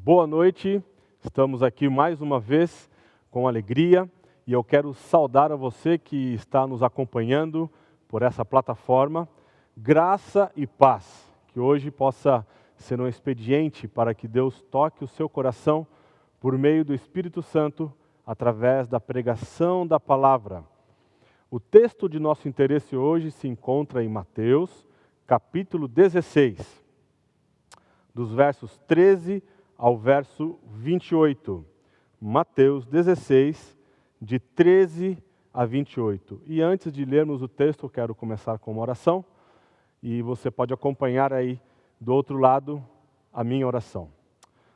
Boa noite, estamos aqui mais uma vez com alegria e eu quero saudar a você que está nos acompanhando por essa plataforma. Graça e paz, que hoje possa ser um expediente para que Deus toque o seu coração por meio do Espírito Santo através da pregação da palavra. O texto de nosso interesse hoje se encontra em Mateus, capítulo 16, dos versos 13 ao verso 28. Mateus 16, de 13 a 28. E antes de lermos o texto, eu quero começar com uma oração. E você pode acompanhar aí do outro lado a minha oração.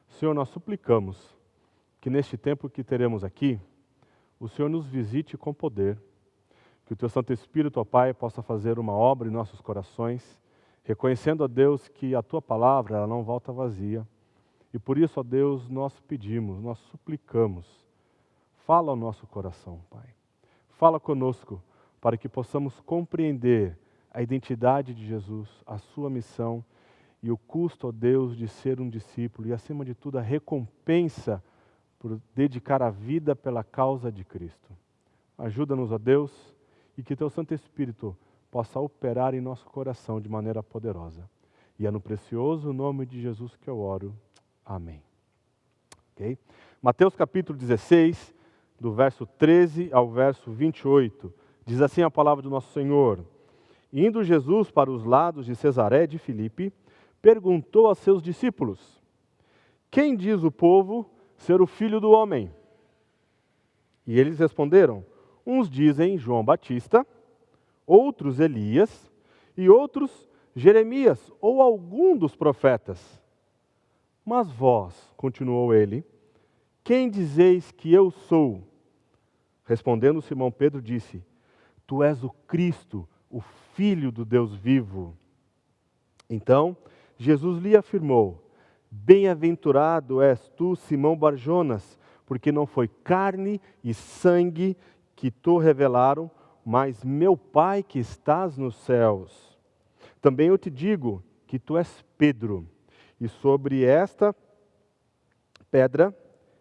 Senhor, nós suplicamos que neste tempo que teremos aqui, o Senhor nos visite com poder. Que o Teu Santo Espírito, ó Pai, possa fazer uma obra em nossos corações, reconhecendo, ó Deus, que a Tua palavra ela não volta vazia. E por isso, ó Deus, nós pedimos, nós suplicamos, fala ao nosso coração, Pai. Fala conosco, para que possamos compreender a identidade de Jesus, a sua missão e o custo, ó Deus, de ser um discípulo e, acima de tudo, a recompensa por dedicar a vida pela causa de Cristo. Ajuda-nos, ó Deus, e que Teu Santo Espírito possa operar em nosso coração de maneira poderosa. E é no precioso nome de Jesus que eu oro. Amém. Okay? Mateus capítulo 16, do verso 13 ao verso 28, diz assim a palavra do nosso Senhor. Indo Jesus para os lados de Cesaré de Filipe, perguntou aos seus discípulos: quem diz o povo ser o Filho do Homem? E eles responderam: uns dizem João Batista, outros Elias, e outros Jeremias, ou algum dos profetas. Mas vós, continuou ele, quem dizeis que eu sou? Respondendo Simão Pedro disse: tu és o Cristo, o Filho do Deus vivo. Então Jesus lhe afirmou: bem-aventurado és tu, Simão Barjonas, porque não foi carne e sangue que te revelaram, mas meu Pai que estás nos céus. Também eu te digo que tu és Pedro, e sobre esta pedra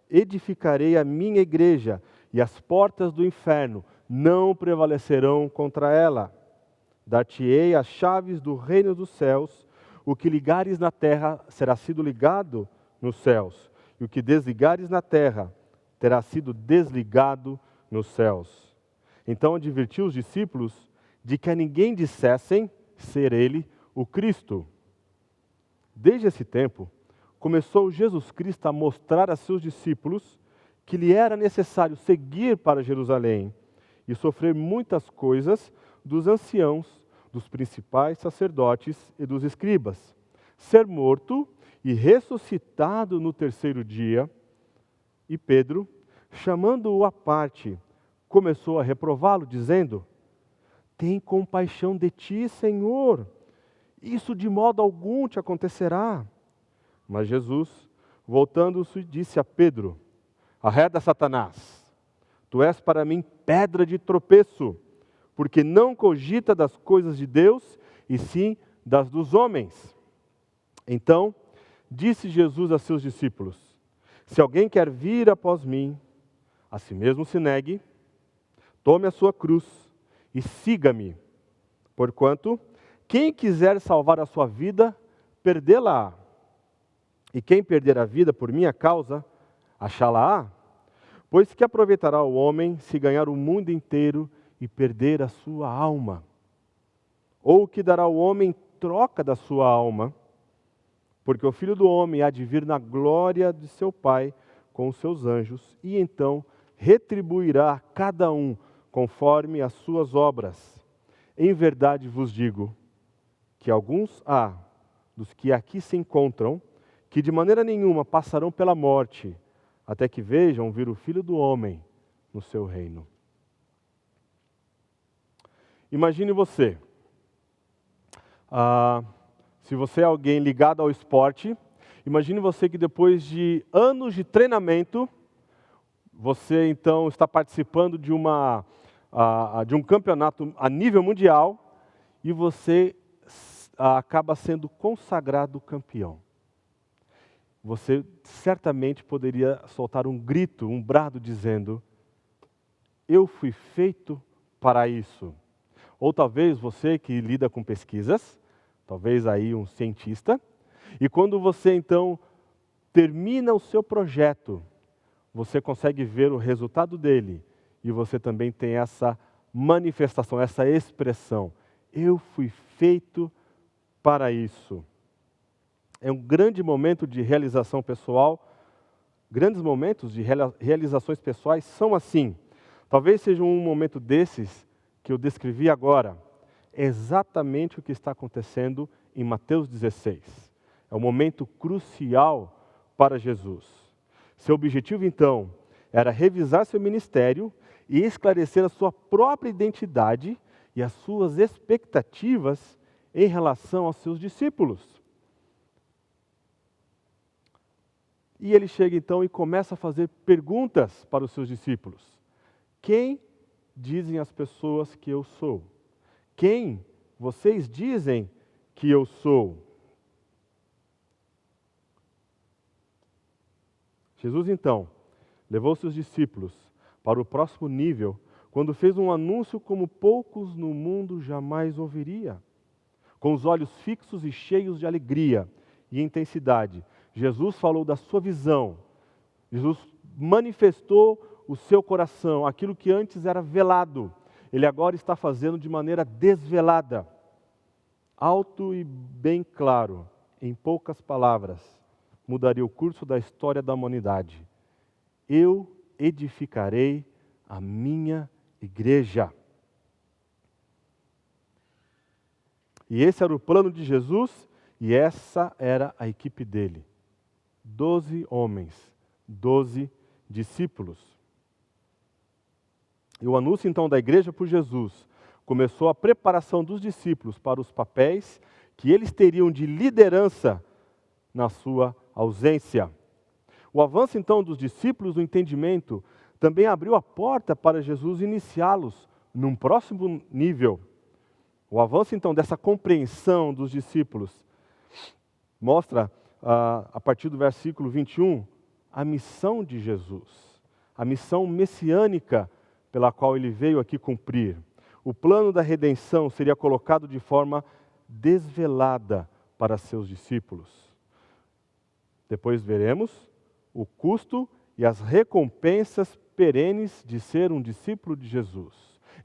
edificarei a minha igreja, e as portas do inferno não prevalecerão contra ela. Dar-te-ei as chaves do reino dos céus, o que ligares na terra será sido ligado nos céus, e o que desligares na terra terá sido desligado nos céus. Então advertiu os discípulos de que a ninguém dissessem ser ele o Cristo. Desde esse tempo, começou Jesus Cristo a mostrar a seus discípulos que lhe era necessário seguir para Jerusalém e sofrer muitas coisas dos anciãos, dos principais sacerdotes e dos escribas, ser morto e ressuscitado no terceiro dia. E Pedro, chamando-o à parte, começou a reprová-lo, dizendo: tem compaixão de ti, Senhor, isso de modo algum te acontecerá. Mas Jesus, voltando-se, disse a Pedro: arreda, Satanás, tu és para mim pedra de tropeço, porque não cogita das coisas de Deus, e sim das dos homens. Então, disse Jesus a seus discípulos: se alguém quer vir após mim, a si mesmo se negue, tome a sua cruz e siga-me. Porquanto, quem quiser salvar a sua vida, perdê-la-á. E quem perder a vida por minha causa, achá-la-á. Pois que aproveitará o homem se ganhar o mundo inteiro e perder a sua alma? Ou o que dará o homem em troca da sua alma? Porque o Filho do Homem há de vir na glória de seu Pai com os seus anjos, e então retribuirá a cada um conforme as suas obras. Em verdade vos digo que alguns há dos que aqui se encontram, que de maneira nenhuma passarão pela morte, até que vejam vir o Filho do Homem no seu reino. Imagine você, se você é alguém ligado ao esporte, imagine você que depois de anos de treinamento, você então está participando de um campeonato a nível mundial e você acaba sendo consagrado campeão. você certamente poderia soltar um grito, um brado dizendo: eu fui feito para isso. Ou talvez você que lida com pesquisas, talvez aí um cientista, e quando você então termina o seu projeto, você consegue ver o resultado dele e você também tem essa manifestação, essa expressão: eu fui feito para isso. É um grande momento de realização pessoal. Grandes momentos de realizações pessoais são assim. Talvez seja um momento desses que eu descrevi agora. É exatamente o que está acontecendo em Mateus 16. É um momento crucial para Jesus. Seu objetivo, então, era revisar seu ministério e esclarecer a sua própria identidade e as suas expectativas em relação aos seus discípulos. E ele chega então e começa a fazer perguntas para os seus discípulos. Quem dizem as pessoas que eu sou? Quem vocês dizem que eu sou? Jesus então levou seus discípulos para o próximo nível quando fez um anúncio como poucos no mundo jamais ouviria. Com os olhos fixos e cheios de alegria e intensidade, Jesus falou da sua visão. Jesus manifestou o seu coração, aquilo que antes era velado. Ele agora está fazendo de maneira desvelada, alto e bem claro, em poucas palavras, mudaria o curso da história da humanidade. Eu edificarei a minha igreja. E esse era o plano de Jesus e essa era a equipe dele. 12 homens, 12 discípulos. E o anúncio então da igreja por Jesus começou a preparação dos discípulos para os papéis que eles teriam de liderança na sua ausência. O avanço então dos discípulos no entendimento também abriu a porta para Jesus iniciá-los num próximo nível. O avanço então dessa compreensão dos discípulos mostra, a partir do versículo 21, a missão de Jesus, a missão messiânica pela qual ele veio aqui cumprir. O plano da redenção seria colocado de forma desvelada para seus discípulos. Depois veremos o custo e as recompensas perenes de ser um discípulo de Jesus.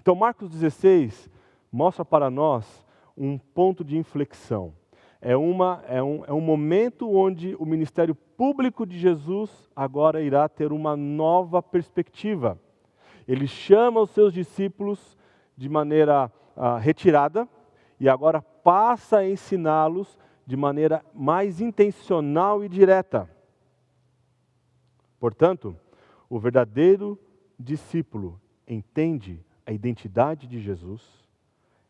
Então, Marcos 16 mostra para nós um ponto de inflexão. É um momento onde o ministério público de Jesus agora irá ter uma nova perspectiva. Ele chama os seus discípulos de maneira retirada e agora passa a ensiná-los de maneira mais intencional e direta. Portanto, o verdadeiro discípulo entende a identidade de Jesus,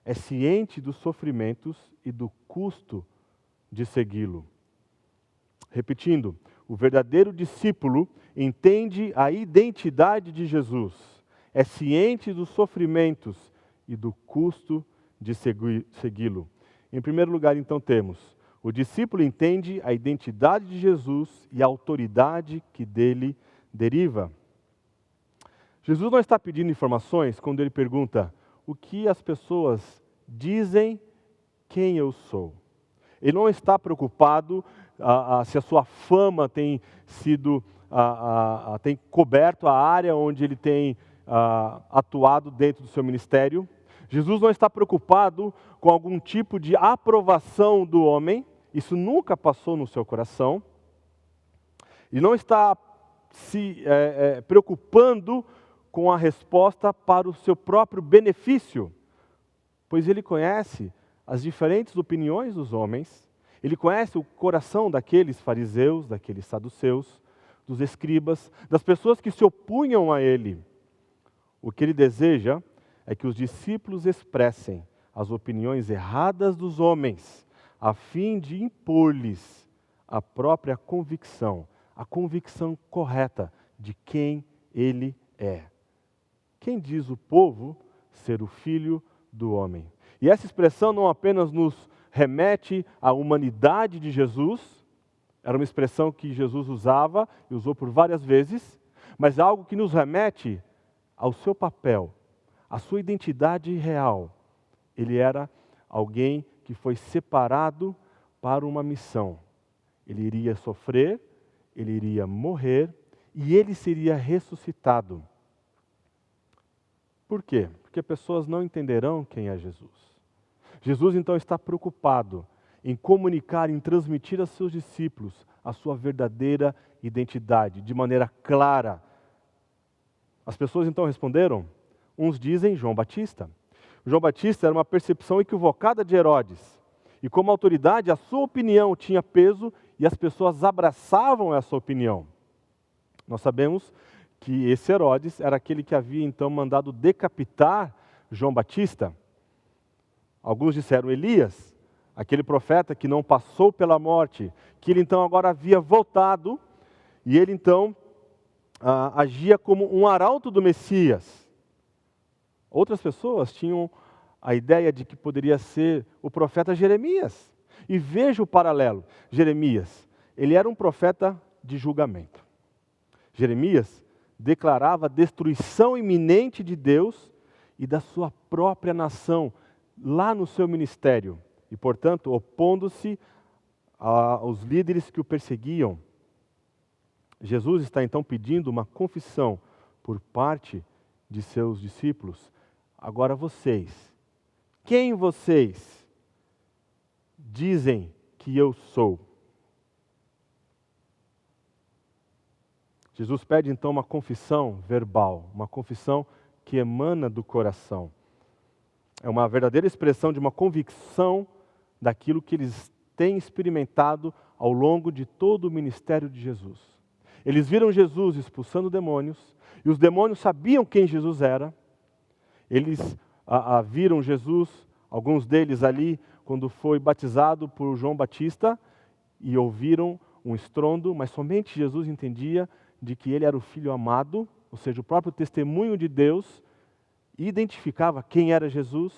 é ciente dos sofrimentos e do custo de segui-lo. Repetindo, o verdadeiro discípulo entende a identidade de Jesus, é ciente dos sofrimentos e do custo de segui-lo. Em primeiro lugar, então, temos: o discípulo entende a identidade de Jesus e a autoridade que dele deriva. Jesus não está pedindo informações quando ele pergunta: o que as pessoas dizem quem eu sou? Ele não está preocupado se a sua fama tem sido, tem coberto a área onde ele tem atuado dentro do seu ministério. Jesus não está preocupado com algum tipo de aprovação do homem. Isso nunca passou no seu coração. Ele não está se preocupando com a resposta para o seu próprio benefício, pois ele conhece as diferentes opiniões dos homens, ele conhece o coração daqueles fariseus, daqueles saduceus, dos escribas, das pessoas que se opunham a ele. O que ele deseja é que os discípulos expressem as opiniões erradas dos homens, a fim de impor-lhes a própria convicção, a convicção correta de quem ele é. Quem diz o povo ser o Filho do Homem? E essa expressão não apenas nos remete à humanidade de Jesus, Era uma expressão que Jesus usava e usou por várias vezes, mas é algo que nos remete ao seu papel, à sua identidade real. Ele era alguém que foi separado para uma missão. Ele iria sofrer, ele iria morrer e ele seria ressuscitado. Por quê? Porque pessoas não entenderão quem é Jesus. Jesus então está preocupado em comunicar, em transmitir a seus discípulos a sua verdadeira identidade, de maneira clara. As pessoas então responderam, uns dizem João Batista. João Batista era uma percepção equivocada de Herodes. E como autoridade, a sua opinião tinha peso e as pessoas abraçavam essa opinião. Nós sabemos que esse Herodes era aquele que havia então mandado decapitar João Batista. Alguns disseram Elias, aquele profeta que não passou pela morte, que ele então agora havia voltado e ele então agia como um arauto do Messias. Outras pessoas tinham a ideia de que poderia ser o profeta Jeremias. E veja o paralelo. Jeremias, ele era um profeta de julgamento. Jeremias declarava a destruição iminente de Deus e da sua própria nação, lá no seu ministério. E, portanto, opondo-se aos líderes que o perseguiam. Jesus está então pedindo uma confissão por parte de seus discípulos. Agora vocês, quem vocês dizem que eu sou? Jesus pede então uma confissão verbal, uma confissão que emana do coração. É uma verdadeira expressão de uma convicção daquilo que eles têm experimentado ao longo de todo o ministério de Jesus. Eles viram Jesus expulsando demônios, e os demônios sabiam quem Jesus era. Eles viram Jesus, alguns deles ali, quando foi batizado por João Batista, e ouviram um estrondo, mas somente Jesus entendia de que ele era o Filho amado, ou seja, o próprio testemunho de Deus, identificava quem era Jesus.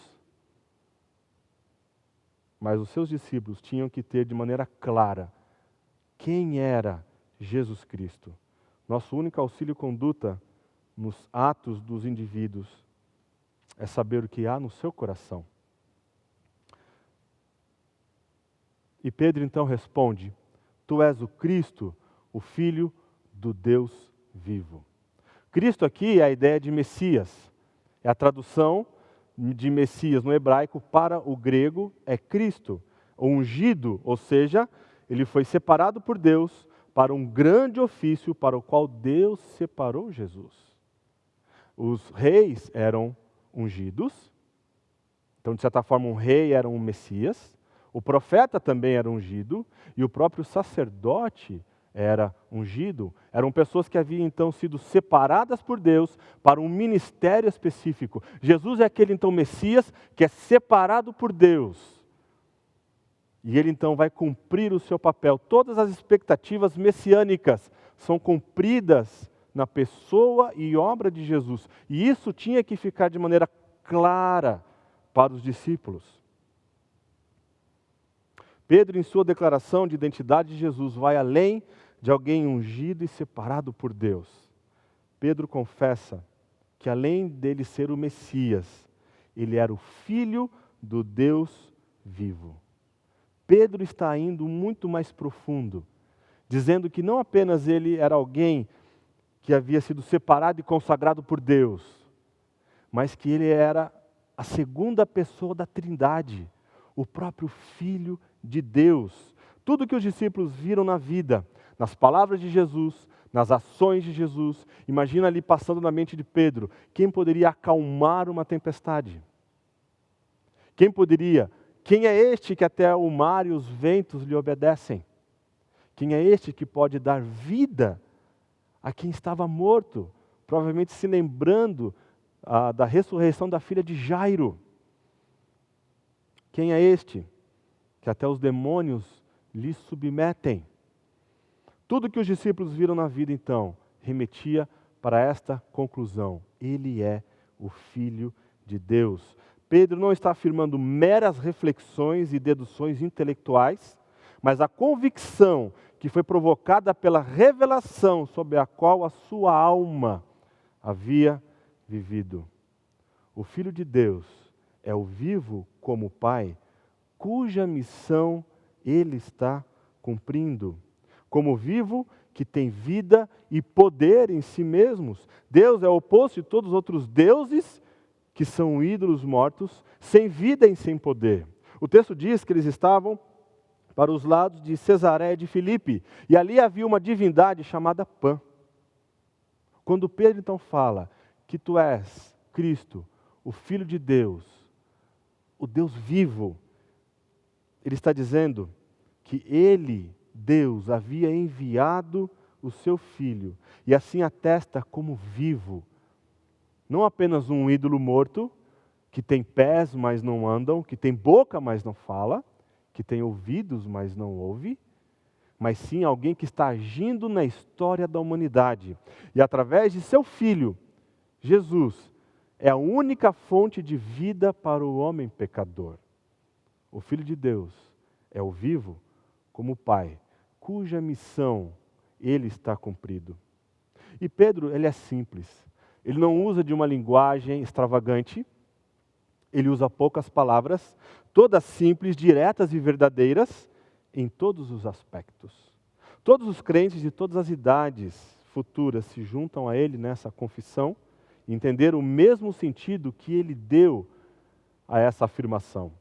Mas os seus discípulos tinham que ter de maneira clara quem era Jesus Cristo. Nosso único auxílio e conduta nos atos dos indivíduos é saber o que há no seu coração. E Pedro então responde, tu és o Cristo, o Filho do Deus vivo. Cristo aqui é a ideia de Messias. É a tradução de Messias no hebraico para o grego é Cristo, o ungido, ou seja, ele foi separado por Deus para um grande ofício para o qual Deus separou Jesus. Os reis eram ungidos, então de certa forma um rei era um Messias, o profeta também era ungido e o próprio sacerdote era ungido. Eram pessoas que haviam então sido separadas por Deus para um ministério específico. Jesus é aquele então Messias que é separado por Deus. E ele então vai cumprir o seu papel. Todas as expectativas messiânicas são cumpridas na pessoa e obra de Jesus. E isso tinha que ficar de maneira clara para os discípulos. Pedro, em sua declaração de identidade de Jesus, vai além de alguém ungido e separado por Deus. Pedro confessa que além dele ser o Messias, ele era o Filho do Deus vivo. Pedro está indo muito mais profundo, dizendo que não apenas ele era alguém que havia sido separado e consagrado por Deus, mas que ele era a segunda pessoa da Trindade, o próprio Filho de Deus. Tudo que os discípulos viram na vida, nas palavras de Jesus, nas ações de Jesus, imagina ali passando na mente de Pedro, quem poderia acalmar uma tempestade? Quem é este que até o mar e os ventos lhe obedecem? Quem é este que pode dar vida a quem estava morto? Provavelmente se lembrando da ressurreição da filha de Jairo. Quem é este que até os demônios lhe submetem? Tudo que os discípulos viram na vida, então, remetia para esta conclusão. Ele é o Filho de Deus. Pedro não está afirmando meras reflexões e deduções intelectuais, mas a convicção que foi provocada pela revelação sobre a qual a sua alma havia vivido. O Filho de Deus é o vivo como o Pai, cuja missão ele está cumprindo. Como vivo que tem vida e poder em si mesmos. Deus é o oposto de todos os outros deuses que são ídolos mortos, sem vida e sem poder. O texto diz que eles estavam para os lados de Cesareia de Filipe, e ali havia uma divindade chamada Pan. Quando Pedro então fala que tu és Cristo, o Filho de Deus, o Deus vivo, ele está dizendo que ele, Deus, havia enviado o seu Filho, e assim atesta como vivo. Não apenas um ídolo morto, que tem pés, mas não andam, que tem boca, mas não fala, que tem ouvidos, mas não ouve, mas sim alguém que está agindo na história da humanidade. E através de seu Filho, Jesus, é a única fonte de vida para o homem pecador. O Filho de Deus é o vivo como o Pai, cuja missão ele está cumprido. E Pedro, ele é simples. Ele não usa de uma linguagem extravagante, ele usa poucas palavras, todas simples, diretas e verdadeiras, em todos os aspectos. Todos os crentes de todas as idades futuras se juntam a ele nessa confissão e entenderam o mesmo sentido que ele deu a essa afirmação.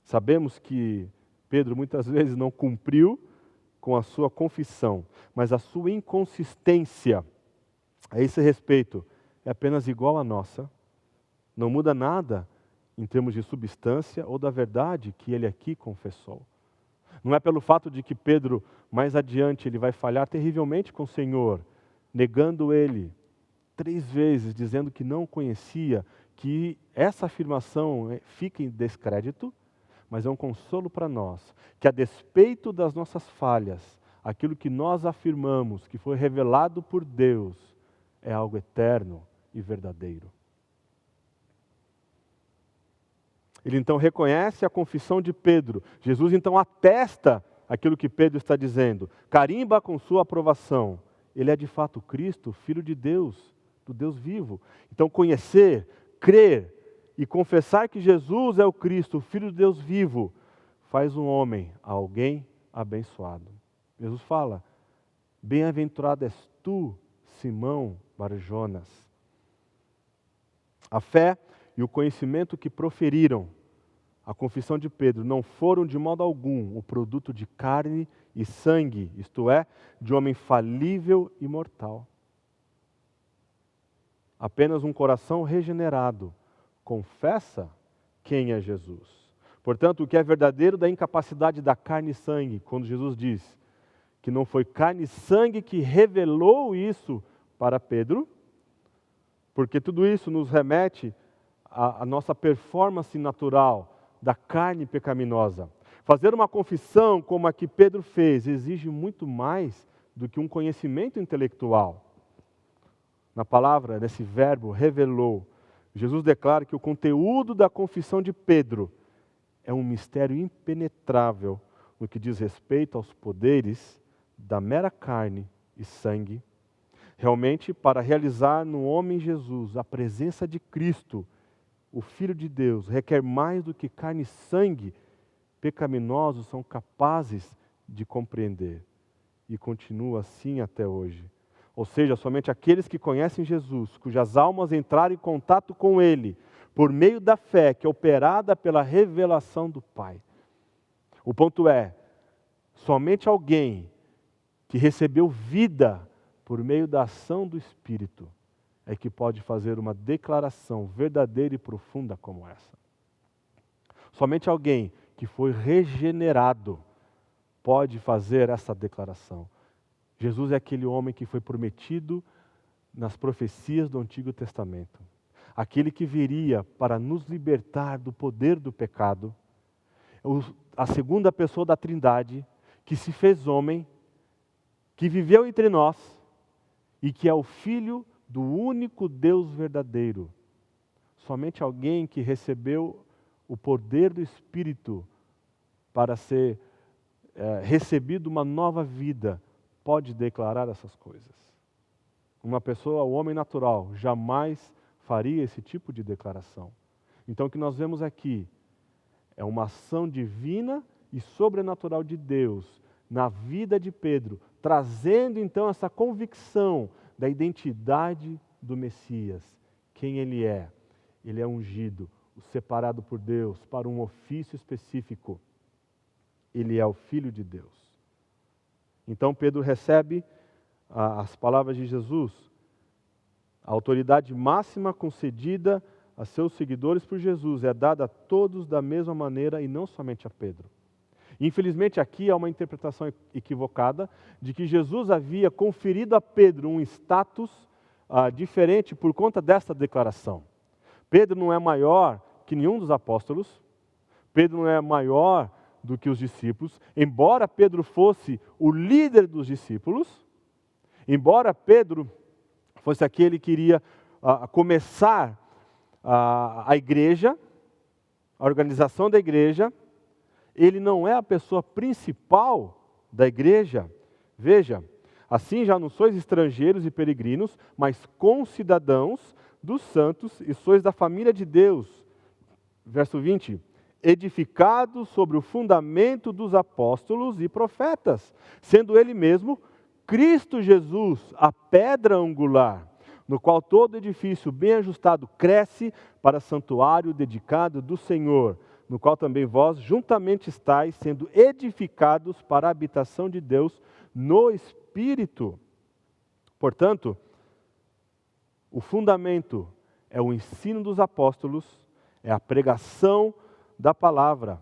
Sabemos que Pedro muitas vezes não cumpriu com a sua confissão, mas a sua inconsistência a esse respeito é apenas igual à nossa. Não muda nada em termos de substância ou da verdade que ele aqui confessou. Não é pelo fato de que Pedro, mais adiante, ele vai falhar terrivelmente com o Senhor, negando ele 3 vezes, dizendo que não o conhecia, que essa afirmação fica em descrédito, mas é um consolo para nós, que a despeito das nossas falhas, aquilo que nós afirmamos, que foi revelado por Deus, é algo eterno e verdadeiro. Ele então reconhece a confissão de Pedro. Jesus então atesta aquilo que Pedro está dizendo. Carimba com sua aprovação. Ele é de fato Cristo, Filho de Deus, do Deus vivo. Então conhecer, crer e confessar que Jesus é o Cristo, o Filho de Deus vivo, faz um homem, alguém abençoado. Jesus fala, bem-aventurado és tu, Simão Barjonas. A fé e o conhecimento que proferiram a confissão de Pedro não foram de modo algum o produto de carne e sangue, isto é, de homem falível e mortal. Apenas um coração regenerado confessa quem é Jesus. Portanto, o que é verdadeiro da incapacidade da carne e sangue, quando Jesus diz que não foi carne e sangue que revelou isso para Pedro, porque tudo isso nos remete à nossa performance natural da carne pecaminosa. Fazer uma confissão como a que Pedro fez exige muito mais do que um conhecimento intelectual. Na palavra, nesse verbo, revelou, Jesus declara que o conteúdo da confissão de Pedro é um mistério impenetrável no que diz respeito aos poderes da mera carne e sangue. Realmente, para realizar no homem Jesus a presença de Cristo, o Filho de Deus, requer mais do que carne e sangue pecaminosos são capazes de compreender. E continua assim até hoje. Ou seja, somente aqueles que conhecem Jesus, cujas almas entraram em contato com Ele, por meio da fé que é operada pela revelação do Pai. O ponto é, somente alguém que recebeu vida por meio da ação do Espírito é que pode fazer uma declaração verdadeira e profunda como essa. Somente alguém que foi regenerado pode fazer essa declaração. Jesus é aquele homem que foi prometido nas profecias do Antigo Testamento. Aquele que viria para nos libertar do poder do pecado. A segunda pessoa da Trindade, que se fez homem, que viveu entre nós e que é o Filho do único Deus verdadeiro. Somente alguém que recebeu o poder do Espírito para ser recebido uma nova vida, pode declarar essas coisas. Uma pessoa, o homem natural, jamais faria esse tipo de declaração. Então o que nós vemos aqui é uma ação divina e sobrenatural de Deus na vida de Pedro, trazendo então essa convicção da identidade do Messias, quem ele é. Ele é ungido, separado por Deus para um ofício específico. Ele é o Filho de Deus. Então Pedro recebe as palavras de Jesus, a autoridade máxima concedida a seus seguidores por Jesus é dada a todos da mesma maneira e não somente a Pedro. Infelizmente aqui há uma interpretação equivocada de que Jesus havia conferido a Pedro um status diferente por conta desta declaração. Pedro não é maior que nenhum dos apóstolos, Pedro não é maior do que os discípulos, embora Pedro fosse o líder dos discípulos, embora Pedro fosse aquele que iria começar a igreja, a organização da igreja, ele não é a pessoa principal da igreja. Veja, assim já não sois estrangeiros e peregrinos, mas concidadãos dos santos e sois da família de Deus. Verso 20, edificados sobre o fundamento dos apóstolos e profetas, sendo ele mesmo Cristo Jesus, a pedra angular, no qual todo edifício bem ajustado cresce para santuário dedicado do Senhor, no qual também vós juntamente estáis sendo edificados para a habitação de Deus no Espírito. Portanto, o fundamento é o ensino dos apóstolos, é a pregação da palavra,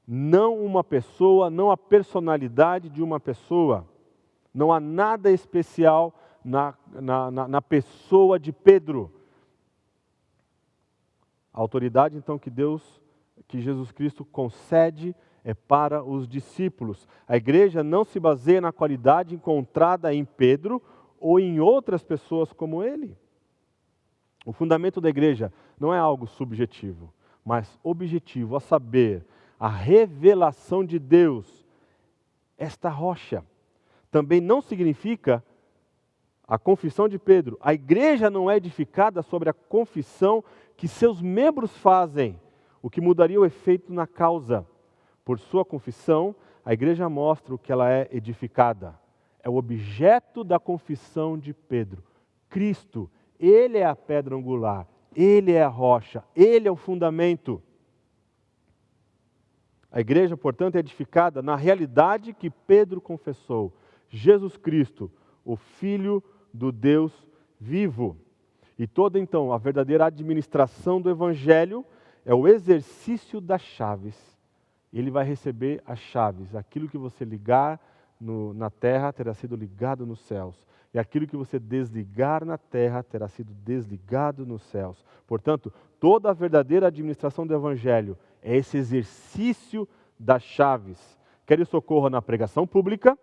não uma pessoa, não a personalidade de uma pessoa. Não há nada especial na pessoa de Pedro. A autoridade, então, que Jesus Cristo concede é para os discípulos. A igreja não se baseia na qualidade encontrada em Pedro ou em outras pessoas como ele. O fundamento da igreja não é algo subjetivo, mas objetivo, a saber, a revelação de Deus. Esta rocha também não significa a confissão de Pedro. A igreja não é edificada sobre a confissão que seus membros fazem, o que mudaria o efeito na causa. Por sua confissão, a igreja mostra o que ela é edificada. É o objeto da confissão de Pedro. Cristo, Ele é a pedra angular, Ele é a rocha, Ele é o fundamento. A igreja, portanto, é edificada na realidade que Pedro confessou. Jesus Cristo, o Filho do Deus vivo. E toda, então, a verdadeira administração do Evangelho é o exercício das chaves. Ele vai receber as chaves. Aquilo que você ligar na terra terá sido ligado nos céus. E aquilo que você desligar na terra terá sido desligado nos céus. Portanto, toda a verdadeira administração do Evangelho é esse exercício das chaves. Quer isso ocorra na pregação pública,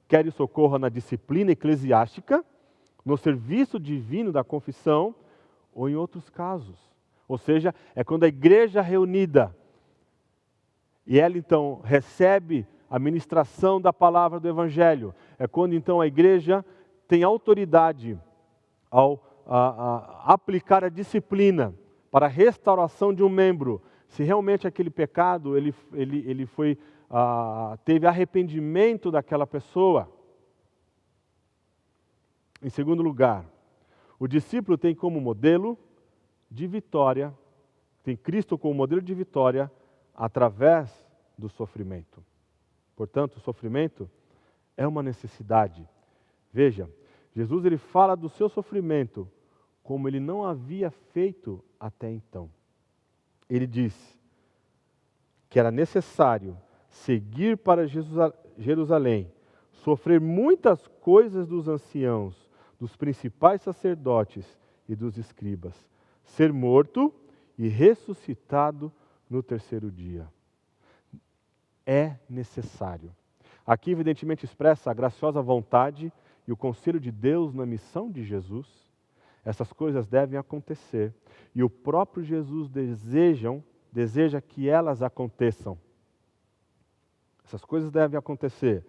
quer isso ocorra na disciplina eclesiástica, no serviço divino da confissão ou em outros casos. Ou seja, é quando a igreja reunida e ela então recebe a ministração da palavra do Evangelho. É quando então a igreja tem autoridade ao aplicar a disciplina para a restauração de um membro. Se realmente aquele pecado teve arrependimento daquela pessoa. Em segundo lugar, o discípulo tem como modelo de vitória, tem Cristo como modelo de vitória através do sofrimento. Portanto, o sofrimento é uma necessidade. Veja, Jesus ele fala do seu sofrimento como ele não havia feito até então. Ele diz que era necessário seguir para Jerusalém, sofrer muitas coisas dos anciãos, dos principais sacerdotes e dos escribas, ser morto e ressuscitado no terceiro dia. É necessário. Aqui, evidentemente, expressa a graciosa vontade e o conselho de Deus na missão de Jesus. Essas coisas devem acontecer e o próprio Jesus deseja que elas aconteçam. Essas coisas devem acontecer.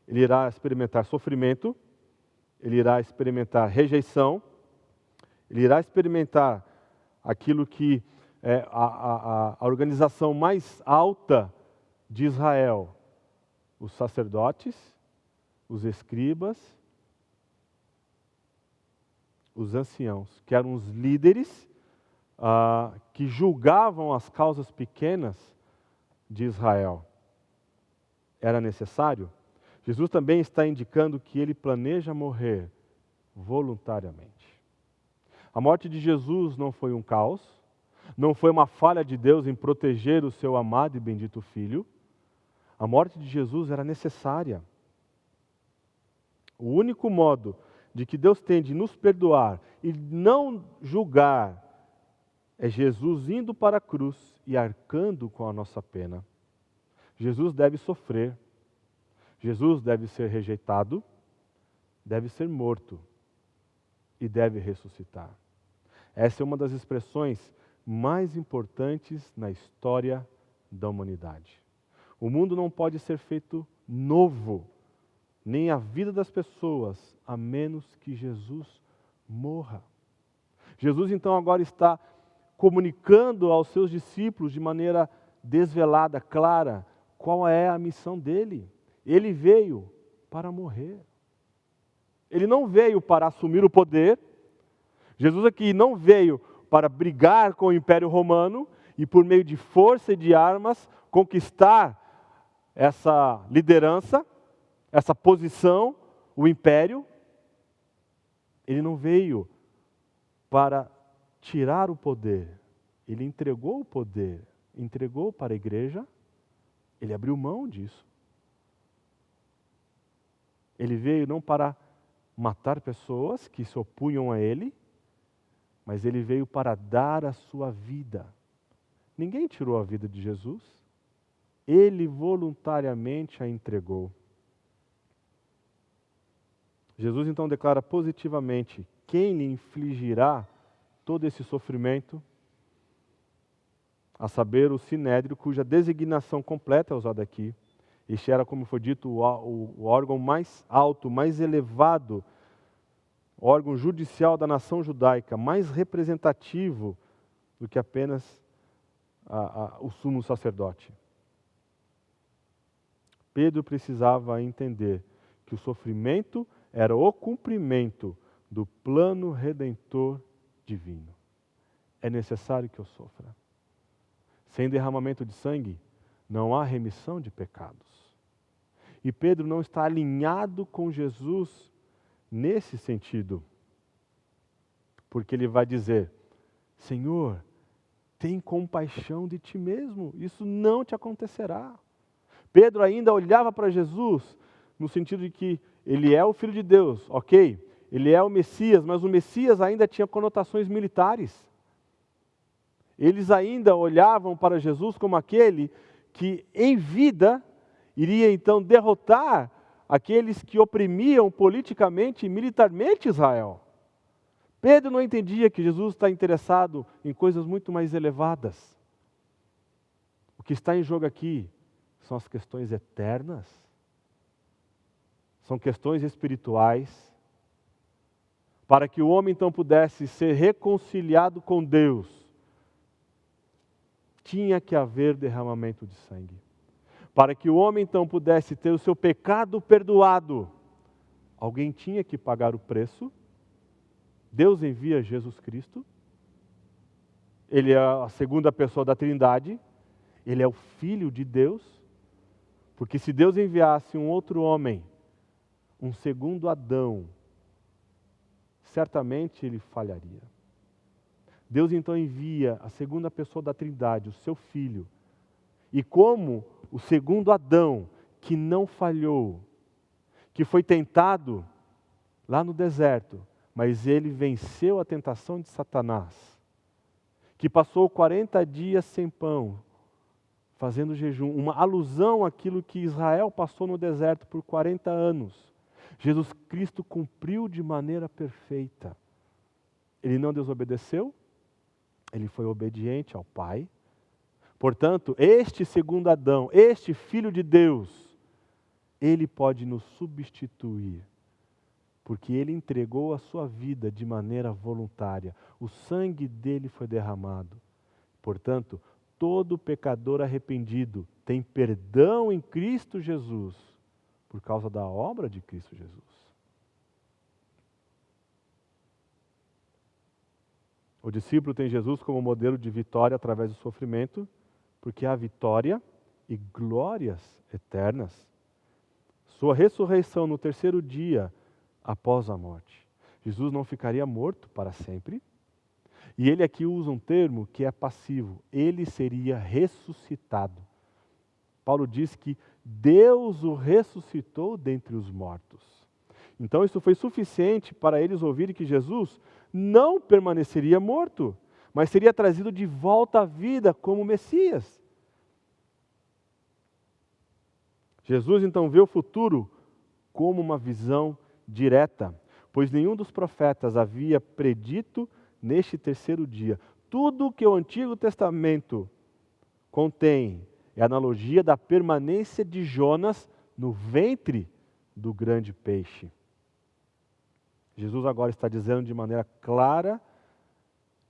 Ele irá experimentar sofrimento, ele irá experimentar rejeição, ele irá experimentar aquilo que é a organização mais alta de Israel, os sacerdotes, os escribas, os anciãos, que eram os líderes que julgavam as causas pequenas de Israel. Era necessário? Jesus também está indicando que ele planeja morrer voluntariamente. A morte de Jesus não foi um caos, não foi uma falha de Deus em proteger o seu amado e bendito Filho. A morte de Jesus era necessária. O único modo de que Deus tem de nos perdoar e não julgar é Jesus indo para a cruz e arcando com a nossa pena. Jesus deve sofrer, Jesus deve ser rejeitado, deve ser morto e deve ressuscitar. Essa é uma das expressões mais importantes na história da humanidade. O mundo não pode ser feito novo, nem a vida das pessoas, a menos que Jesus morra. Jesus então agora está comunicando aos seus discípulos de maneira desvelada, clara, qual é a missão dele. Ele veio para morrer. Ele não veio para assumir o poder. Jesus aqui não veio para brigar com o Império Romano e por meio de força e de armas conquistar essa liderança, essa posição, o império. Ele não veio para tirar o poder. Ele entregou o poder, entregou para a igreja. Ele abriu mão disso. Ele veio não para matar pessoas que se opunham a ele, mas ele veio para dar a sua vida. Ninguém tirou a vida de Jesus. Ele voluntariamente a entregou. Jesus então declara positivamente quem lhe infligirá todo esse sofrimento, a saber, o Sinédrio, cuja designação completa é usada aqui. Este era, como foi dito, o órgão mais alto, mais elevado, órgão judicial da nação judaica, mais representativo do que apenas o sumo sacerdote. Pedro precisava entender que o sofrimento era o cumprimento do plano redentor divino. É necessário que eu sofra. Sem derramamento de sangue, não há remissão de pecados. E Pedro não está alinhado com Jesus nesse sentido. Porque ele vai dizer: Senhor, tem compaixão de ti mesmo, isso não te acontecerá. Pedro ainda olhava para Jesus no sentido de que ele é o Filho de Deus, ok? Ele é o Messias, mas o Messias ainda tinha conotações militares. Eles ainda olhavam para Jesus como aquele que em vida iria então derrotar aqueles que oprimiam politicamente e militarmente Israel. Pedro não entendia que Jesus está interessado em coisas muito mais elevadas. O que está em jogo aqui são as questões eternas, são questões espirituais, para que o homem então pudesse ser reconciliado com Deus, tinha que haver derramamento de sangue. Para que o homem então pudesse ter o seu pecado perdoado, alguém tinha que pagar o preço. Deus envia Jesus Cristo, Ele é a segunda pessoa da Trindade, Ele é o Filho de Deus, porque se Deus enviasse um outro homem, um segundo Adão, certamente ele falharia. Deus então envia a segunda pessoa da Trindade, o seu Filho, e como o segundo Adão, que não falhou, que foi tentado lá no deserto, mas ele venceu a tentação de Satanás, que passou 40 dias sem pão, fazendo jejum, uma alusão àquilo que Israel passou no deserto por 40 anos. Jesus Cristo cumpriu de maneira perfeita. Ele não desobedeceu, ele foi obediente ao Pai. Portanto, este segundo Adão, este Filho de Deus, Ele pode nos substituir, porque Ele entregou a sua vida de maneira voluntária. O sangue dele foi derramado. Portanto, todo pecador arrependido tem perdão em Cristo Jesus, por causa da obra de Cristo Jesus. O discípulo tem Jesus como modelo de vitória através do sofrimento, porque há vitória e glórias eternas. Sua ressurreição no terceiro dia após a morte. Jesus não ficaria morto para sempre. E ele aqui usa um termo que é passivo. Ele seria ressuscitado. Paulo diz que Deus o ressuscitou dentre os mortos. Então isso foi suficiente para eles ouvirem que Jesus não permaneceria morto, mas seria trazido de volta à vida como Messias. Jesus então vê o futuro como uma visão direta, pois nenhum dos profetas havia predito neste terceiro dia. Tudo que o Antigo Testamento contém é a analogia da permanência de Jonas no ventre do grande peixe. Jesus agora está dizendo de maneira clara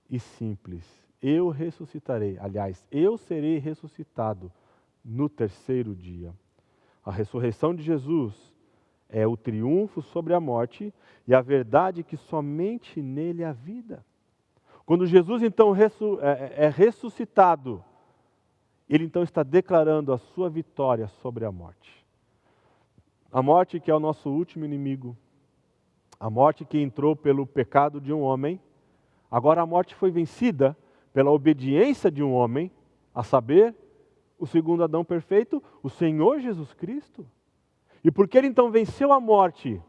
e simples: eu ressuscitarei, aliás, eu serei ressuscitado no terceiro dia. A ressurreição de Jesus é o triunfo sobre a morte e a verdade que somente nele há vida. Quando Jesus então é ressuscitado, ele então está declarando a sua vitória sobre a morte. A morte que é o nosso último inimigo, a morte que entrou pelo pecado de um homem, agora a morte foi vencida pela obediência de um homem, a saber, o segundo Adão perfeito, o Senhor Jesus Cristo. E porque ele então venceu a morte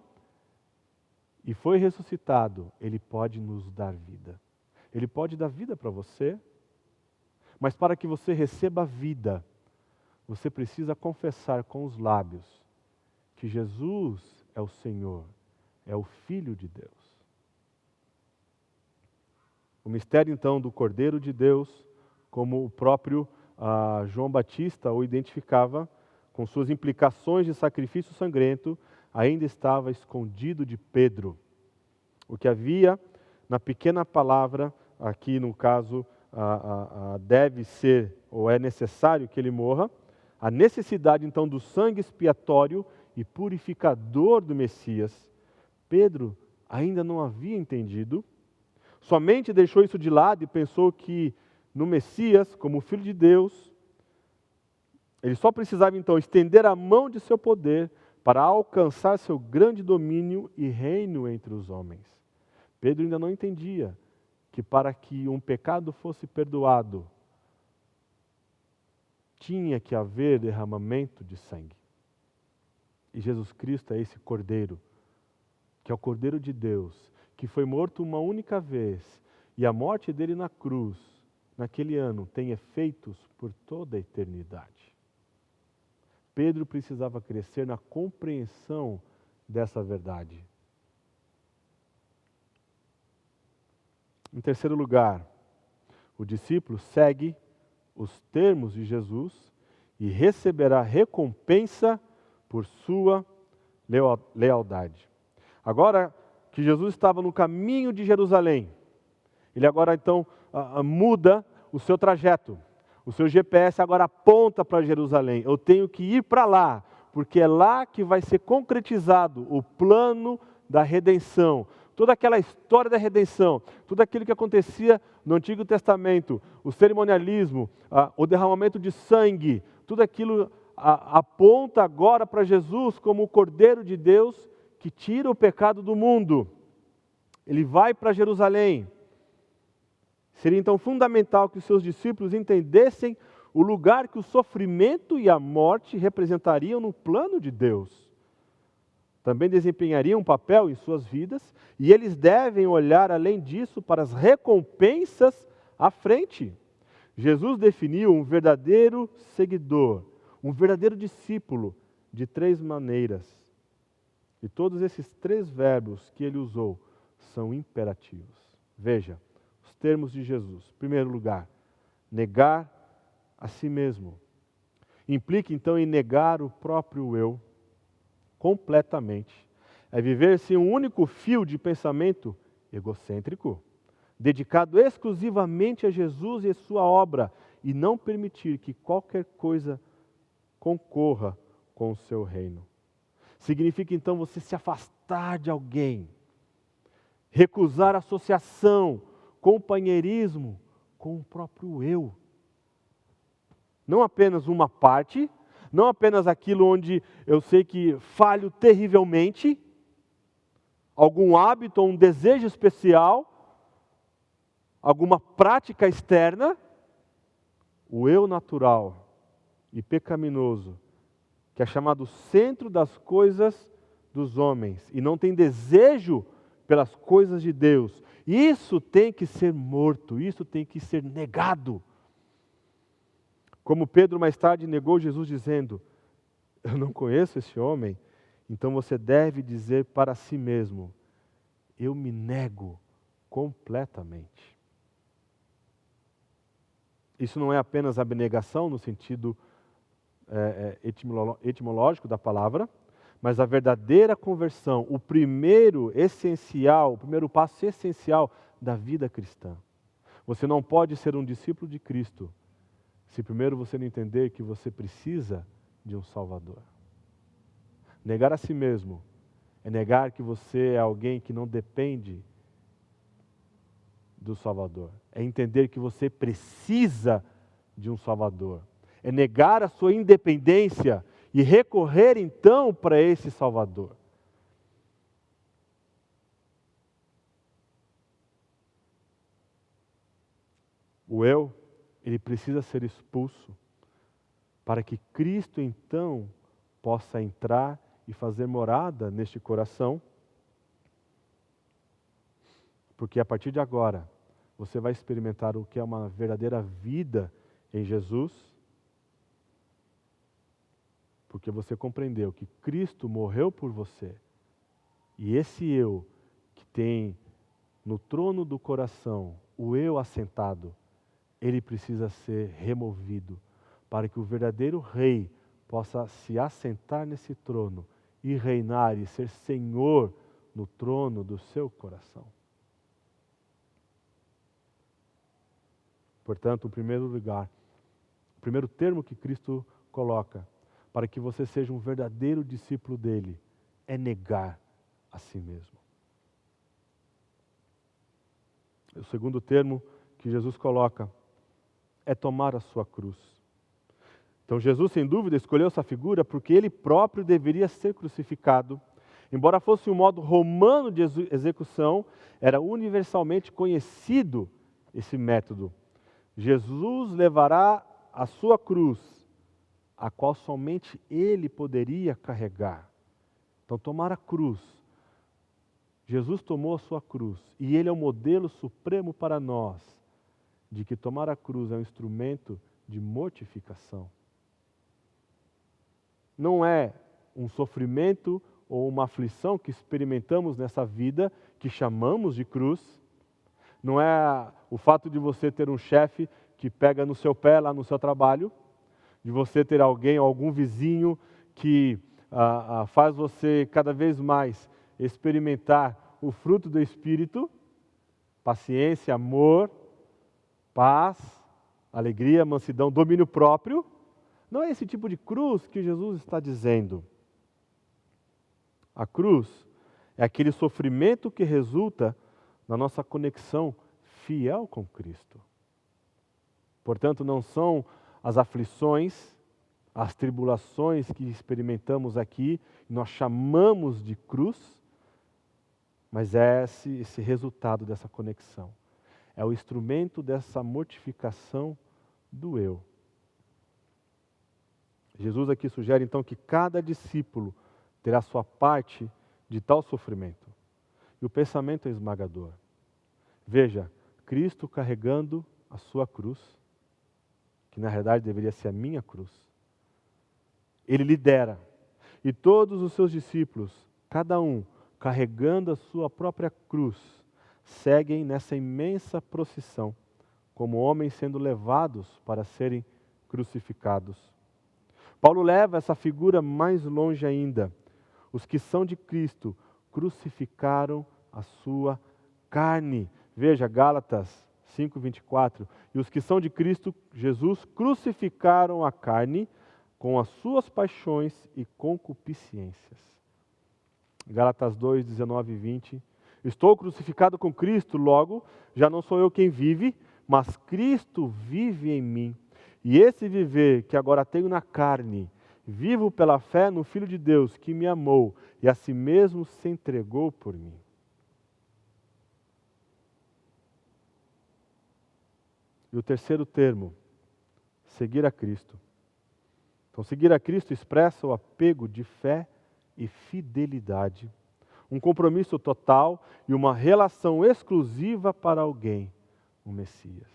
e foi ressuscitado, ele pode nos dar vida. Ele pode dar vida para você, mas para que você receba vida, você precisa confessar com os lábios que Jesus é o Senhor, é o Filho de Deus. O mistério então do Cordeiro de Deus, como o próprio João Batista o identificava, com suas implicações de sacrifício sangrento, ainda estava escondido de Pedro. O que havia na pequena palavra, aqui no caso, deve ser ou é necessário que ele morra, a necessidade então do sangue expiatório e purificador do Messias, Pedro ainda não havia entendido, somente deixou isso de lado e pensou que no Messias, como Filho de Deus, ele só precisava então estender a mão de seu poder para alcançar seu grande domínio e reino entre os homens. Pedro ainda não entendia que para que um pecado fosse perdoado, tinha que haver derramamento de sangue. E Jesus Cristo é esse Cordeiro, que é o Cordeiro de Deus, que foi morto uma única vez, e a morte dele na cruz, naquele ano, tem efeitos por toda a eternidade. Pedro precisava crescer na compreensão dessa verdade. Em terceiro lugar, o discípulo segue os termos de Jesus e receberá recompensa por sua lealdade. Agora que Jesus estava no caminho de Jerusalém, ele agora então muda o seu trajeto. O seu GPS agora aponta para Jerusalém. Eu tenho que ir para lá, porque é lá que vai ser concretizado o plano da redenção. Toda aquela história da redenção, tudo aquilo que acontecia no Antigo Testamento, o cerimonialismo, o derramamento de sangue, tudo aquilo aponta agora para Jesus como o Cordeiro de Deus que tira o pecado do mundo. Ele vai para Jerusalém. Seria então fundamental que os seus discípulos entendessem o lugar que o sofrimento e a morte representariam no plano de Deus. Também desempenhariam um papel em suas vidas, e eles devem olhar além disso para as recompensas à frente. Jesus definiu um verdadeiro seguidor, um verdadeiro discípulo, de 3 maneiras. E todos esses 3 verbos que ele usou são imperativos. Veja, os termos de Jesus. Em primeiro lugar, negar a si mesmo. Implica então em negar o próprio eu. completamente. É viver sem um único fio de pensamento egocêntrico, dedicado exclusivamente a Jesus e a sua obra, e não permitir que qualquer coisa concorra com o seu reino. Significa então você se afastar de alguém, recusar associação, companheirismo com o próprio eu. Não apenas uma parte, não apenas aquilo onde eu sei que falho terrivelmente, algum hábito ou um desejo especial, alguma prática externa, o eu natural e pecaminoso, que é chamado centro das coisas dos homens e não tem desejo pelas coisas de Deus. Isso tem que ser morto, isso tem que ser negado. Como Pedro mais tarde negou Jesus dizendo, eu não conheço esse homem, então você deve dizer para si mesmo, eu me nego completamente. Isso não é apenas abnegação no sentido etimológico da palavra, mas a verdadeira conversão, o primeiro passo essencial da vida cristã. Você não pode ser um discípulo de Cristo se primeiro você não entender que você precisa de um Salvador. Negar a si mesmo é negar que você é alguém que não depende do Salvador. É entender que você precisa de um Salvador. É negar a sua independência e recorrer então para esse Salvador. O eu, ele precisa ser expulso para que Cristo então possa entrar e fazer morada neste coração. Porque a partir de agora, você vai experimentar o que é uma verdadeira vida em Jesus, porque você compreendeu que Cristo morreu por você. E esse eu que tem no trono do coração, o eu assentado, ele precisa ser removido para que o verdadeiro rei possa se assentar nesse trono e reinar e ser senhor no trono do seu coração. Portanto, em primeiro lugar, o primeiro termo que Cristo coloca para que você seja um verdadeiro discípulo dele é negar a si mesmo. O segundo termo que Jesus coloca é tomar a sua cruz. Então Jesus, sem dúvida, escolheu essa figura porque ele próprio deveria ser crucificado. Embora fosse um modo romano de execução, era universalmente conhecido esse método. Jesus levará a sua cruz, a qual somente ele poderia carregar. Então, tomar a cruz. Jesus tomou a sua cruz e ele é o modelo supremo para nós de que tomar a cruz é um instrumento de mortificação. Não é um sofrimento ou uma aflição que experimentamos nessa vida, que chamamos de cruz. Não é o fato de você ter um chefe que pega no seu pé lá no seu trabalho, de você ter alguém, algum vizinho que faz você cada vez mais experimentar o fruto do Espírito, paciência, amor, paz, alegria, mansidão, domínio próprio. Não é esse tipo de cruz que Jesus está dizendo. A cruz é aquele sofrimento que resulta na nossa conexão fiel com Cristo. Portanto, não são as aflições, as tribulações que experimentamos aqui, nós chamamos de cruz, mas é esse resultado dessa conexão. É o instrumento dessa mortificação do eu. Jesus aqui sugere então que cada discípulo terá sua parte de tal sofrimento. E o pensamento é esmagador. Veja, Cristo carregando a sua cruz, que na realidade deveria ser a minha cruz. Ele lidera. E todos os seus discípulos, cada um carregando a sua própria cruz, seguem nessa imensa procissão, como homens sendo levados para serem crucificados. Paulo leva essa figura mais longe ainda, Os que são de Cristo crucificaram a sua carne. Veja, Gálatas 5:24. E os que são de Cristo Jesus crucificaram a carne com as suas paixões e concupiscências. Gálatas 2:19 e 20. Estou crucificado com Cristo, logo, já não sou eu quem vive, mas Cristo vive em mim. E esse viver que agora tenho na carne, vivo pela fé no Filho de Deus, que me amou e a si mesmo se entregou por mim. E o terceiro termo, seguir a Cristo. Então, seguir a Cristo expressa o apego de fé e fidelidade, um compromisso total e uma relação exclusiva para alguém, o Messias.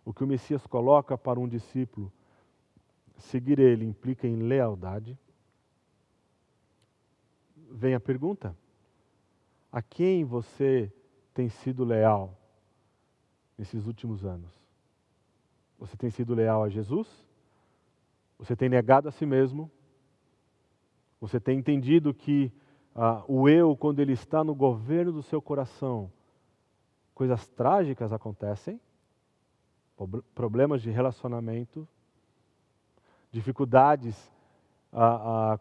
O que o Messias coloca para um discípulo, seguir ele implica em lealdade. Vem a pergunta: a quem você tem sido leal nesses últimos anos? Você tem sido leal a Jesus? Você tem negado a si mesmo? Você tem entendido que o eu, quando ele está no governo do seu coração, coisas trágicas acontecem? Problemas de relacionamento, dificuldades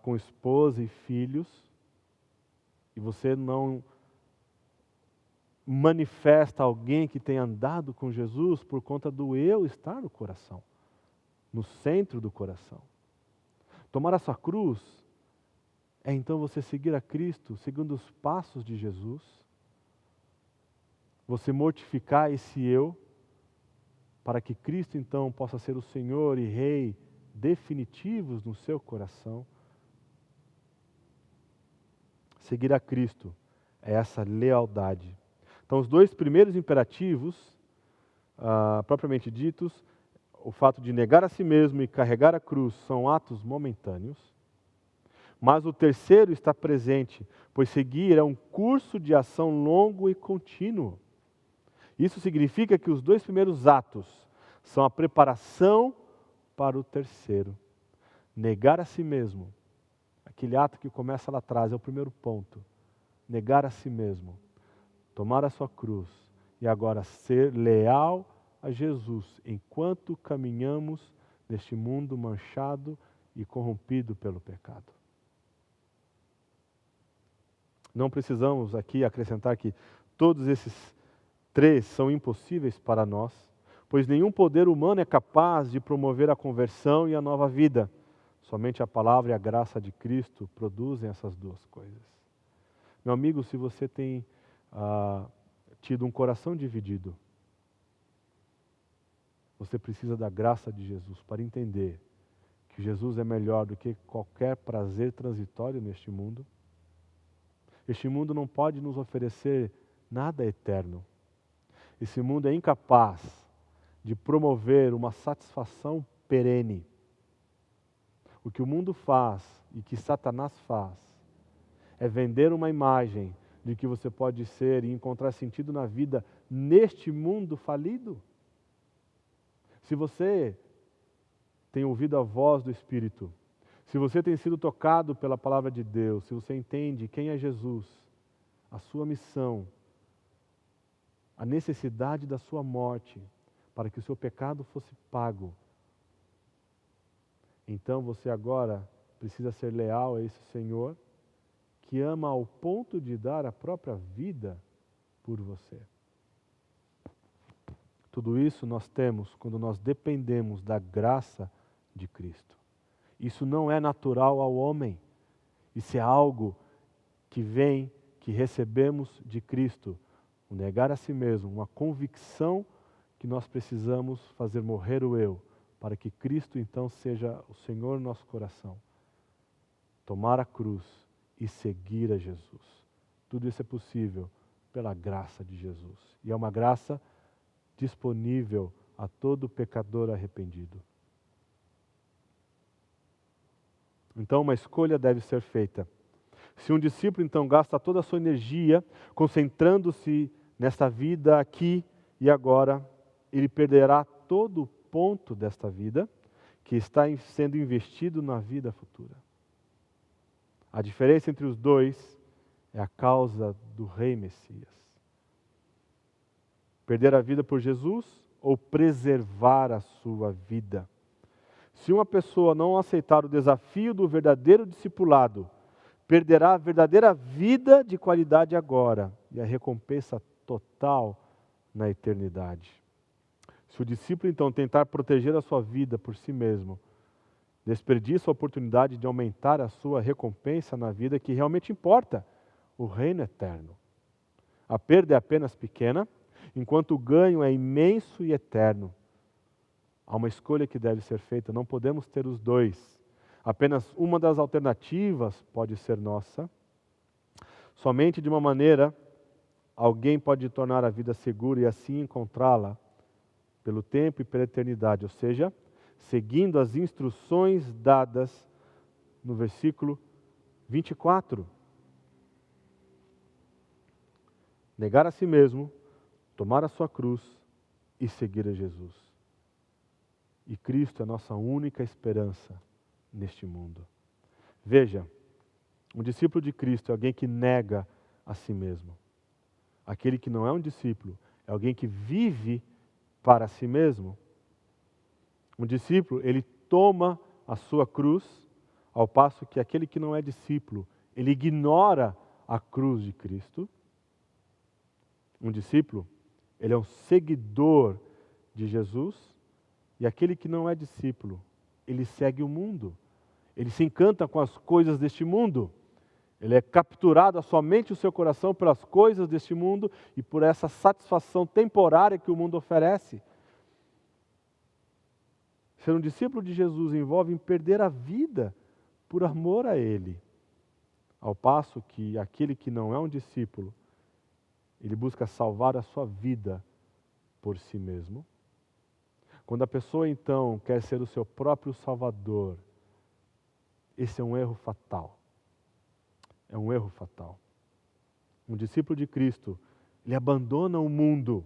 com esposa e filhos, e você não manifesta alguém que tem andado com Jesus por conta do eu estar no coração, no centro do coração. Tomar a sua cruz é então você seguir a Cristo, seguindo os passos de Jesus, você mortificar esse eu, para que Cristo então possa ser o Senhor e Rei definitivos no seu coração. Seguir a Cristo é essa lealdade. Então, os dois primeiros imperativos, propriamente ditos, o fato de negar a si mesmo e carregar a cruz, são atos momentâneos. Mas o terceiro está presente, pois seguir é um curso de ação longo e contínuo. Isso significa que os dois primeiros atos são a preparação para o terceiro. Negar a si mesmo, aquele ato que começa lá atrás, é o primeiro ponto. Negar a si mesmo, tomar a sua cruz e agora ser leal a Jesus enquanto caminhamos neste mundo manchado e corrompido pelo pecado. Não precisamos aqui acrescentar que todos esses três são impossíveis para nós, pois nenhum poder humano é capaz de promover a conversão e a nova vida. Somente a palavra e a graça de Cristo produzem essas duas coisas. Meu amigo, se você tem tido um coração dividido, você precisa da graça de Jesus para entender que Jesus é melhor do que qualquer prazer transitório neste mundo. Este mundo não pode nos oferecer nada eterno. Esse mundo é incapaz de promover uma satisfação perene. O que o mundo faz e que Satanás faz é vender uma imagem de que você pode ser e encontrar sentido na vida neste mundo falido. Se você tem ouvido a voz do Espírito, se você tem sido tocado pela palavra de Deus, se você entende quem é Jesus, a sua missão, a necessidade da sua morte, para que o seu pecado fosse pago, então você agora precisa ser leal a esse Senhor, que ama ao ponto de dar a própria vida por você. Tudo isso nós temos quando nós dependemos da graça de Cristo. Isso não é natural ao homem. Isso é algo que vem, que recebemos de Cristo. O negar a si mesmo, uma convicção que nós precisamos fazer morrer o eu, para que Cristo então seja o Senhor no nosso coração. Tomar a cruz e seguir a Jesus. Tudo isso é possível pela graça de Jesus. E é uma graça disponível a todo pecador arrependido. Então, uma escolha deve ser feita. Se um discípulo, então, gasta toda a sua energia concentrando-se nesta vida aqui e agora, ele perderá todo o ponto desta vida que está sendo investido na vida futura. A diferença entre os dois é a causa do Rei Messias. Perder a vida por Jesus ou preservar a sua vida. Se uma pessoa não aceitar o desafio do verdadeiro discipulado, perderá a verdadeira vida de qualidade agora e a recompensa total na eternidade. Se o discípulo então tentar proteger a sua vida por si mesmo, desperdiça a oportunidade de aumentar a sua recompensa na vida que realmente importa, o reino eterno. A perda é apenas pequena, enquanto o ganho é imenso e eterno. Há uma escolha que deve ser feita, não podemos ter os dois. Apenas uma das alternativas pode ser nossa. Somente de uma maneira, alguém pode tornar a vida segura e assim encontrá-la pelo tempo e pela eternidade, ou seja, seguindo as instruções dadas no versículo 24. Negar a si mesmo, tomar a sua cruz e seguir a Jesus. E Cristo é a nossa única esperança neste mundo. Veja, um discípulo de Cristo é alguém que nega a si mesmo. Aquele que não é um discípulo é alguém que vive para si mesmo. Um discípulo, ele toma a sua cruz, ao passo que aquele que não é discípulo, ele ignora a cruz de Cristo. Um discípulo, ele é um seguidor de Jesus, e aquele que não é discípulo, ele segue o mundo. Ele se encanta com as coisas deste mundo. Ele é capturado somente o seu coração pelas coisas deste mundo e por essa satisfação temporária que o mundo oferece. Ser um discípulo de Jesus envolve em perder a vida por amor a Ele. Ao passo que aquele que não é um discípulo, ele busca salvar a sua vida por si mesmo. Quando a pessoa então quer ser o seu próprio salvador, esse é um erro fatal. É um erro fatal. Um discípulo de Cristo, ele abandona o mundo,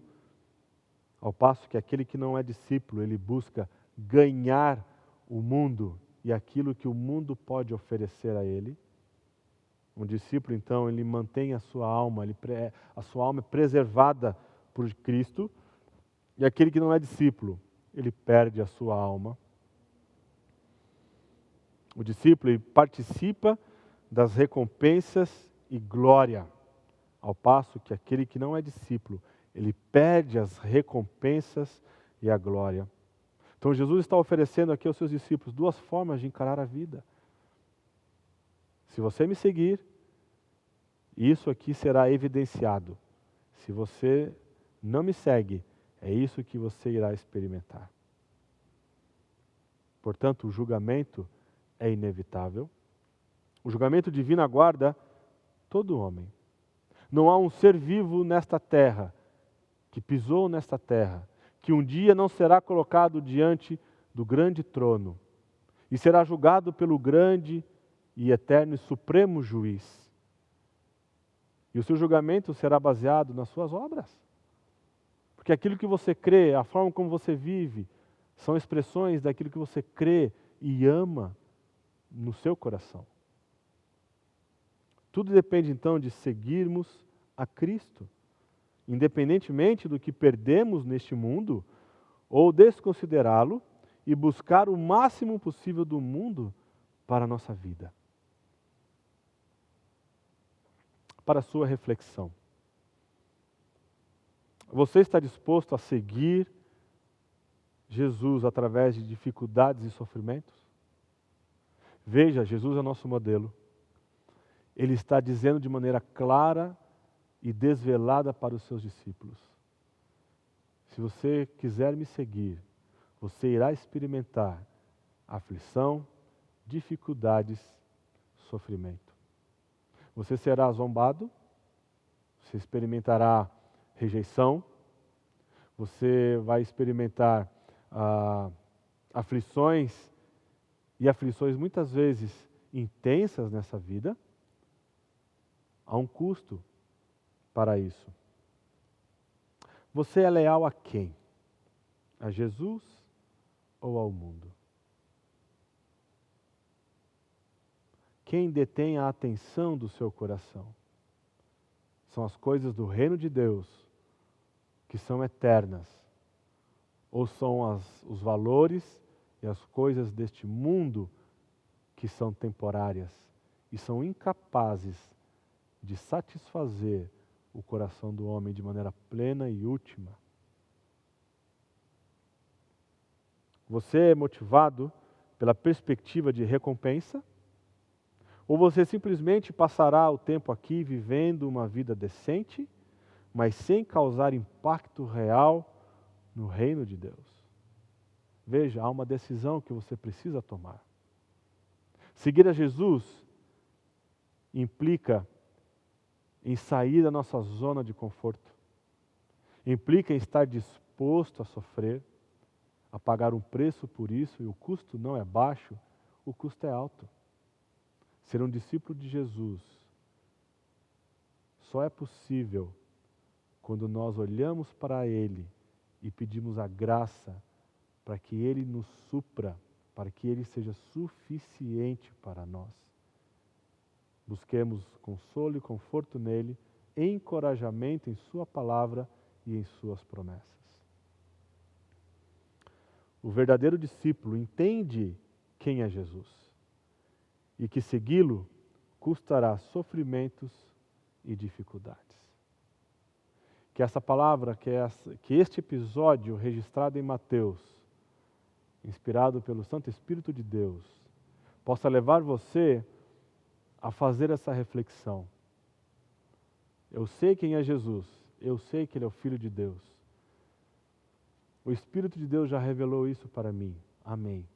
ao passo que aquele que não é discípulo, ele busca ganhar o mundo e aquilo que o mundo pode oferecer a ele. Um discípulo, então, ele mantém a sua alma, a sua alma é preservada por Cristo, e aquele que não é discípulo, ele perde a sua alma. O discípulo ele participa das recompensas e glória, ao passo que aquele que não é discípulo, ele perde as recompensas e a glória. Então Jesus está oferecendo aqui aos seus discípulos duas formas de encarar a vida. Se você me seguir, isso aqui será evidenciado. Se você não me segue, é isso que você irá experimentar. Portanto, o julgamento é inevitável. O julgamento divino aguarda todo homem. Não há um ser vivo nesta terra, que pisou nesta terra, que um dia não será colocado diante do grande trono e será julgado pelo grande e eterno e supremo juiz. E o seu julgamento será baseado nas suas obras. Porque aquilo que você crê, a forma como você vive, são expressões daquilo que você crê e ama no seu coração. Tudo depende então de seguirmos a Cristo, independentemente do que perdemos neste mundo, ou desconsiderá-lo e buscar o máximo possível do mundo para a nossa vida. Para a sua reflexão. Você está disposto a seguir Jesus através de dificuldades e sofrimentos? Veja, Jesus é o nosso modelo. Ele está dizendo de maneira clara e desvelada para os seus discípulos: se você quiser me seguir, você irá experimentar aflição, dificuldades, sofrimento. Você será zombado, você experimentará rejeição, você vai experimentar aflições, e aflições muitas vezes intensas nessa vida. Há um custo para isso. Você é leal a quem? A Jesus ou ao mundo? quem detém a atenção do seu coração. São as coisas do reino de Deus que são eternas, ou são os valores e as coisas deste mundo que são temporárias e são incapazes de satisfazer o coração do homem de maneira plena e última. Você é motivado pela perspectiva de recompensa? Ou você simplesmente passará o tempo aqui vivendo uma vida decente, mas sem causar impacto real no reino de Deus? Veja, há uma decisão que você precisa tomar. Seguir a Jesus implica em sair da nossa zona de conforto. Implica em estar disposto a sofrer, a pagar um preço por isso, e o custo não é baixo, o custo é alto. Ser um discípulo de Jesus só é possível quando nós olhamos para Ele e pedimos a graça para que Ele nos supra, para que Ele seja suficiente para nós. Busquemos consolo e conforto nele, encorajamento em Sua palavra e em Suas promessas. O verdadeiro discípulo entende quem é Jesus e que segui-lo custará sofrimentos e dificuldades. Que essa palavra, que este episódio registrado em Mateus, inspirado pelo Santo Espírito de Deus, possa levar você a fazer essa reflexão. Eu sei quem é Jesus, eu sei que Ele é o Filho de Deus. O Espírito de Deus já revelou isso para mim. Amém.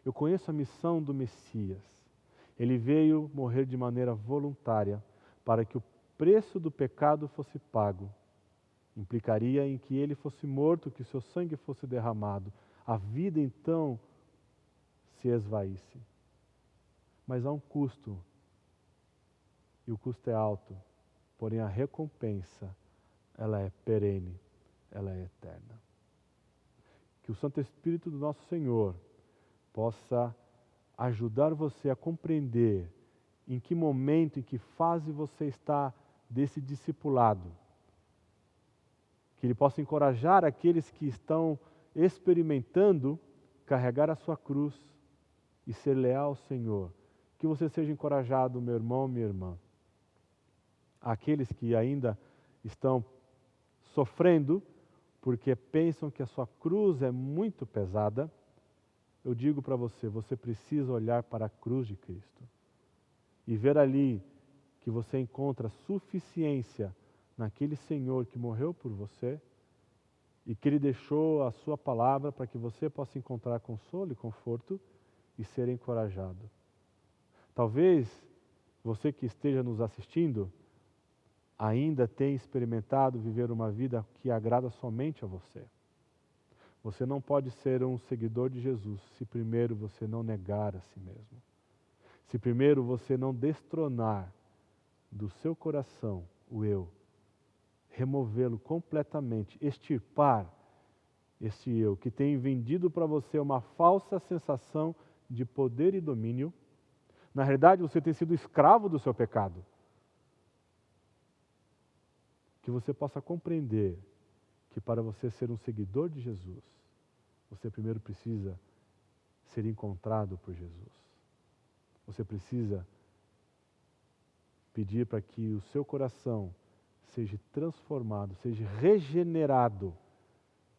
Eu conheço a missão do Messias. Ele veio morrer de maneira voluntária para que o preço do pecado fosse pago. Implicaria em que ele fosse morto, que seu sangue fosse derramado. A vida então se esvaísse. Mas há um custo, e o custo é alto, porém a recompensa, ela é perene, ela é eterna. Que o Santo Espírito do nosso Senhor possa ajudar você a compreender em que momento, em que fase você está desse discipulado. Que Ele possa encorajar aqueles que estão experimentando carregar a sua cruz e ser leal ao Senhor. Que você seja encorajado, meu irmão, minha irmã. Aqueles que ainda estão sofrendo porque pensam que a sua cruz é muito pesada, eu digo para você, você precisa olhar para a cruz de Cristo e ver ali que você encontra suficiência naquele Senhor que morreu por você e que Ele deixou a sua palavra para que você possa encontrar consolo e conforto e ser encorajado. Talvez você que esteja nos assistindo ainda tenha experimentado viver uma vida que agrada somente a você. Você não pode ser um seguidor de Jesus se primeiro você não negar a si mesmo. Se primeiro você não destronar do seu coração o eu, removê-lo completamente, extirpar esse eu que tem vendido para você uma falsa sensação de poder e domínio. Na realidade, você tem sido escravo do seu pecado. Que você possa compreender que para você ser um seguidor de Jesus, você primeiro precisa ser encontrado por Jesus. Você precisa pedir para que o seu coração seja transformado, seja regenerado,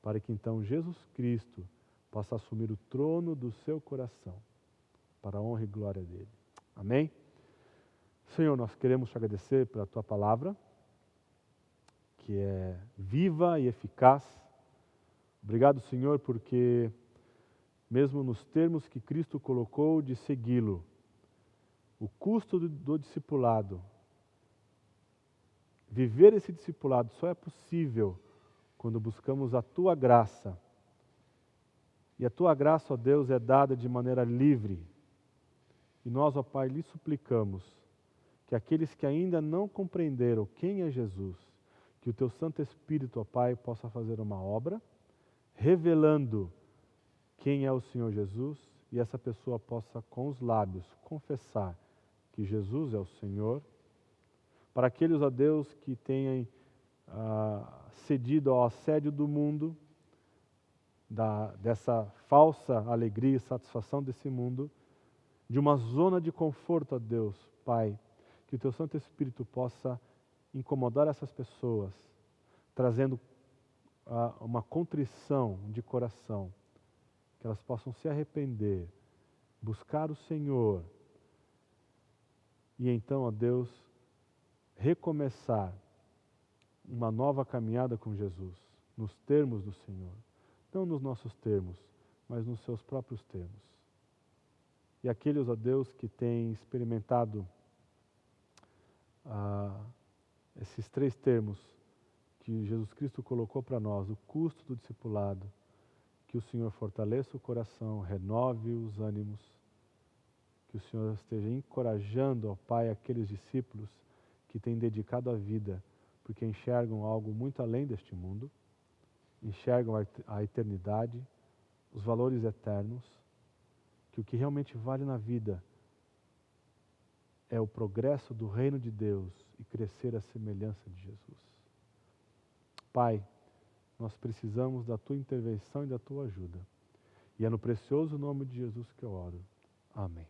para que então Jesus Cristo possa assumir o trono do seu coração, para a honra e glória dele. Amém? Senhor, nós queremos te agradecer pela tua palavra, que é viva e eficaz. Obrigado, Senhor, porque mesmo nos termos que Cristo colocou de segui-lo, o custo do discipulado, viver esse discipulado só é possível quando buscamos a tua graça. E a tua graça, ó Deus, é dada de maneira livre. E nós, ó Pai, lhe suplicamos que aqueles que ainda não compreenderam quem é Jesus, que o teu Santo Espírito, ó Pai, possa fazer uma obra, revelando quem é o Senhor Jesus, e essa pessoa possa com os lábios confessar que Jesus é o Senhor. Para aqueles, ó Deus, que tenham cedido ao assédio do mundo, dessa falsa alegria e satisfação desse mundo, de uma zona de conforto, ó Deus, Pai, que o Teu Santo Espírito possa incomodar essas pessoas, trazendo uma contrição de coração, que elas possam se arrepender, buscar o Senhor, e então, ó Deus, recomeçar uma nova caminhada com Jesus, nos termos do Senhor. Não nos nossos termos, mas nos seus próprios termos. E aqueles, ó Deus, que têm experimentado esses 3 termos que Jesus Cristo colocou para nós, o custo do discipulado, que o Senhor fortaleça o coração, renove os ânimos, que o Senhor esteja encorajando, ó Pai, aqueles discípulos que têm dedicado a vida, porque enxergam algo muito além deste mundo, enxergam a eternidade, os valores eternos, que o que realmente vale na vida é o progresso do reino de Deus e crescer à semelhança de Jesus. Pai, nós precisamos da Tua intervenção e da Tua ajuda. E é no precioso nome de Jesus que eu oro. Amém.